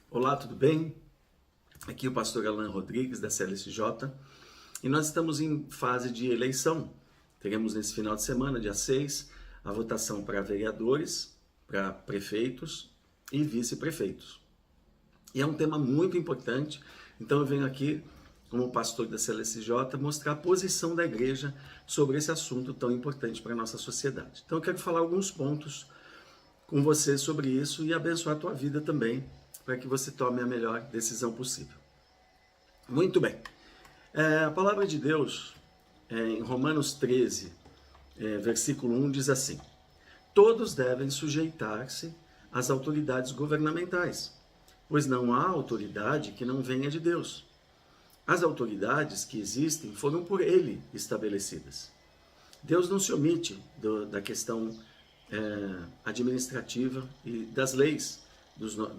Olá, tudo bem? Aqui é o pastor Alan Rodrigues da CLSJ e nós estamos em fase de eleição. Teremos nesse final de semana, dia 6, a votação para vereadores, para prefeitos e vice-prefeitos. E é um tema muito importante, então eu venho aqui, como pastor da CLSJ, mostrar a posição da igreja sobre esse assunto tão importante para a nossa sociedade. Então eu quero falar alguns pontos com você sobre isso e abençoar a tua vida também, para que você tome a melhor decisão possível. Muito bem. A palavra de Deus, em Romanos 13, versículo 1, diz assim: todos devem sujeitar-se às autoridades governamentais, pois não há autoridade que não venha de Deus. As autoridades que existem foram por Ele estabelecidas. Deus não se omite da questão administrativa e das leis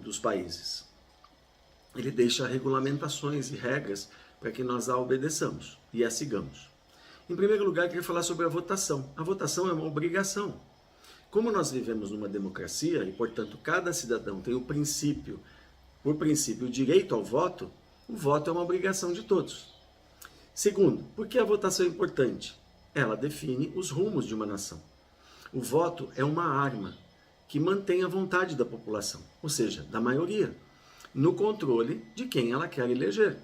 dos países. Ele deixa regulamentações e regras para que nós a obedeçamos e a sigamos. Em primeiro lugar, eu queria falar sobre a votação. A votação é uma obrigação. Como nós vivemos numa democracia e, portanto, cada cidadão tem por princípio, o direito ao voto, o voto é uma obrigação de todos. Segundo, por que a votação é importante? Ela define os rumos de uma nação. O voto é uma arma que mantém a vontade da população, ou seja, da maioria, no controle de quem ela quer eleger,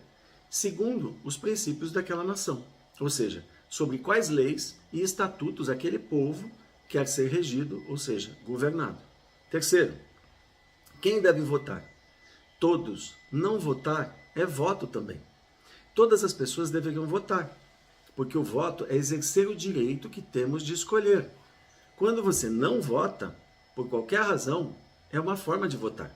segundo os princípios daquela nação, ou seja, sobre quais leis e estatutos aquele povo quer ser regido, ou seja, governado. Terceiro, quem deve votar? Todos. Não votar é voto também. Todas as pessoas deveriam votar, porque o voto é exercer o direito que temos de escolher. Quando você não vota, por qualquer razão, é uma forma de votar.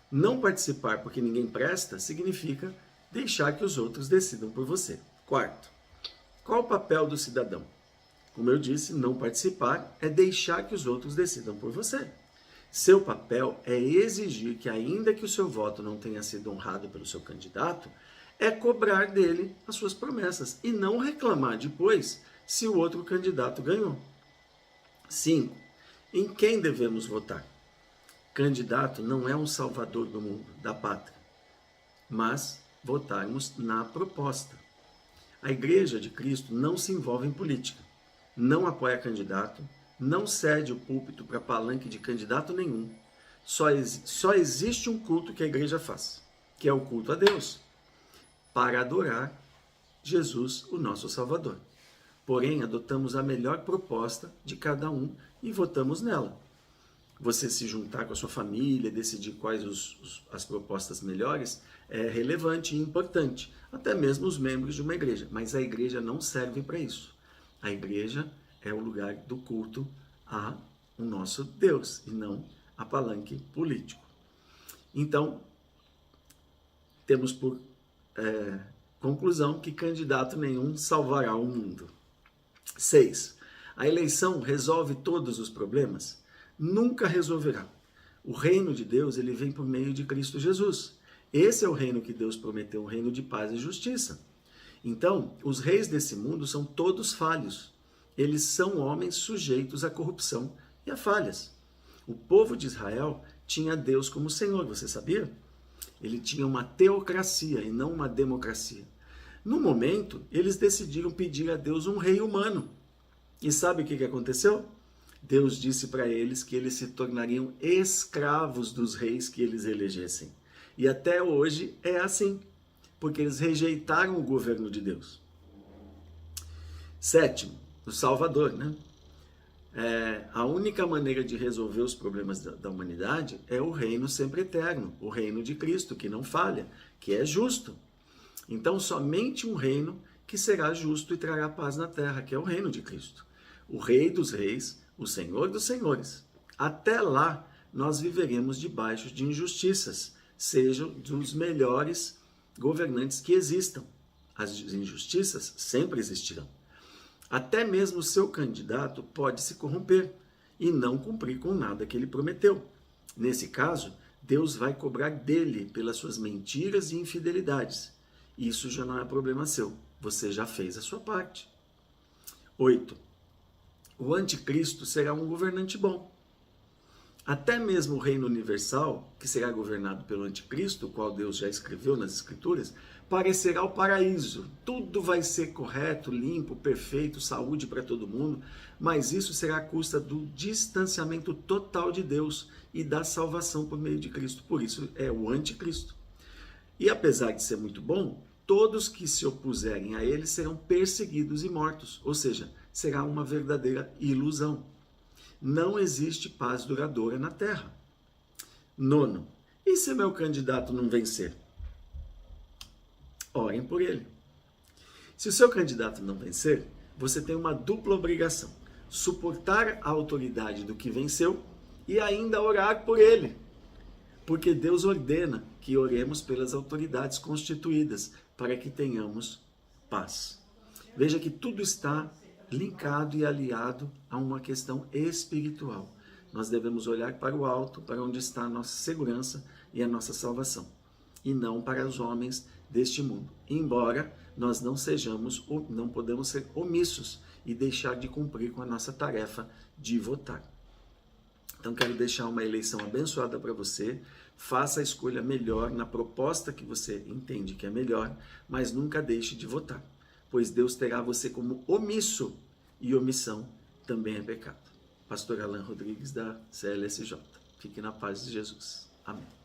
Não participar porque ninguém presta significa deixar que os outros decidam por você. Quarto, qual o papel do cidadão? Como eu disse, não participar é deixar que os outros decidam por você. Seu papel é exigir que, ainda que o seu voto não tenha sido honrado pelo seu candidato, é cobrar dele as suas promessas e não reclamar depois se o outro candidato ganhou. 5. Em quem devemos votar? Candidato não é um salvador do mundo, da pátria, mas votarmos na proposta. A Igreja de Cristo não se envolve em política, não apoia candidato, não cede o púlpito para palanque de candidato nenhum. Só existe um culto que a igreja faz, que é o culto a Deus, para adorar Jesus, o nosso Salvador. Porém, adotamos a melhor proposta de cada um e votamos nela. Você se juntar com a sua família, decidir quais as propostas melhores, é relevante e importante. Até mesmo os membros de uma igreja. Mas a igreja não serve para isso. A igreja é o lugar do culto ao nosso Deus e não a palanque político. Então, temos por conclusão que candidato nenhum salvará o mundo. 6. A eleição resolve todos os problemas? Nunca resolverá. O reino de Deus ele vem por meio de Cristo Jesus. Esse é o reino que Deus prometeu, um reino de paz e justiça. Então, os reis desse mundo são todos falhos. Eles são homens sujeitos à corrupção e a falhas. O povo de Israel tinha Deus como Senhor, você sabia? Ele tinha uma teocracia e não uma democracia. No momento, eles decidiram pedir a Deus um rei humano. E sabe o que aconteceu? Deus disse para eles que eles se tornariam escravos dos reis que eles elegessem. E até hoje é assim, porque eles rejeitaram o governo de Deus. 7. O Salvador, né? A única maneira de resolver os problemas da humanidade é o reino sempre eterno, o reino de Cristo, que não falha, que é justo. Então, somente um reino que será justo e trará paz na terra, que é o reino de Cristo. O Rei dos Reis, o Senhor dos Senhores. Até lá, nós viveremos debaixo de injustiças, sejam dos melhores governantes que existam. As injustiças sempre existirão. Até mesmo o seu candidato pode se corromper e não cumprir com nada que ele prometeu. Nesse caso, Deus vai cobrar dele pelas suas mentiras e infidelidades. Isso já não é problema seu. Você já fez a sua parte. 8. O anticristo será um governante bom. Até mesmo o reino universal, que será governado pelo anticristo, o qual Deus já escreveu nas escrituras, parecerá o paraíso. Tudo vai ser correto, limpo, perfeito, saúde para todo mundo, mas isso será à custa do distanciamento total de Deus e da salvação por meio de Cristo. Por isso é o anticristo. E apesar de ser muito bom, todos que se opuserem a ele serão perseguidos e mortos, ou seja, será uma verdadeira ilusão. Não existe paz duradoura na terra. Nono, e se meu candidato não vencer? Orem por ele. Se o seu candidato não vencer, você tem uma dupla obrigação: suportar a autoridade do que venceu e ainda orar por ele. Porque Deus ordena que oremos pelas autoridades constituídas para que tenhamos paz. Veja que tudo está linkado e aliado a uma questão espiritual. Nós devemos olhar para o alto, para onde está a nossa segurança e a nossa salvação, e não para os homens deste mundo. Embora nós não podemos ser omissos e deixar de cumprir com a nossa tarefa de votar. Então quero deixar uma eleição abençoada para você. Faça a escolha melhor na proposta que você entende que é melhor, mas nunca deixe de votar, pois Deus terá você como omisso, e omissão também é pecado. Pastor Alan Rodrigues, da CLSJ. Fique na paz de Jesus. Amém.